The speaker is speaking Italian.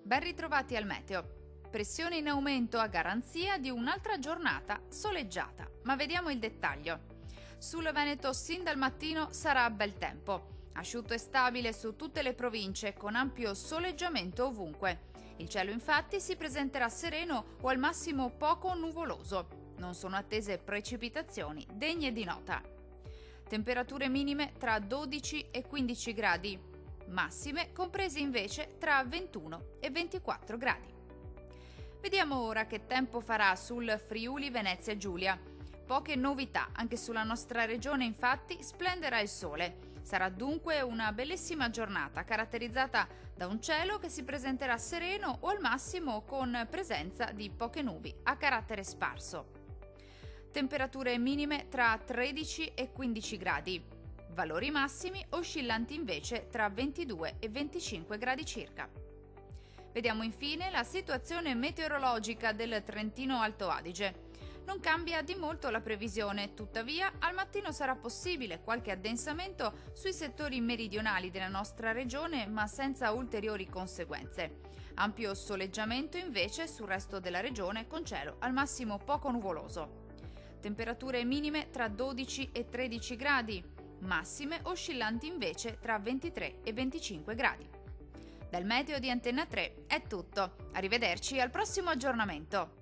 Ben ritrovati al meteo. Pressione in aumento a garanzia di un'altra giornata soleggiata, ma vediamo il dettaglio. Sul Veneto sin dal mattino sarà bel tempo, asciutto e stabile su tutte le province con ampio soleggiamento ovunque. Il cielo infatti si presenterà sereno o al massimo poco nuvoloso. Non sono attese precipitazioni degne di nota. Temperature minime tra 12 e 15 gradi, massime comprese invece tra 21 e 24 gradi. Vediamo ora che tempo farà sul Friuli Venezia Giulia. Poche novità, anche sulla nostra regione infatti splenderà il sole. Sarà dunque una bellissima giornata caratterizzata da un cielo che si presenterà sereno o al massimo con presenza di poche nubi a carattere sparso. Temperature minime tra 13 e 15 gradi. Valori massimi oscillanti invece tra 22 e 25 gradi circa. Vediamo infine la situazione meteorologica del Trentino Alto Adige. Non cambia di molto la previsione, tuttavia al mattino sarà possibile qualche addensamento sui settori meridionali della nostra regione, ma senza ulteriori conseguenze. Ampio soleggiamento invece sul resto della regione con cielo al massimo poco nuvoloso. Temperature minime tra 12 e 13 gradi, massime oscillanti invece tra 23 e 25 gradi. Dal meteo di Antenna 3 è tutto, arrivederci al prossimo aggiornamento.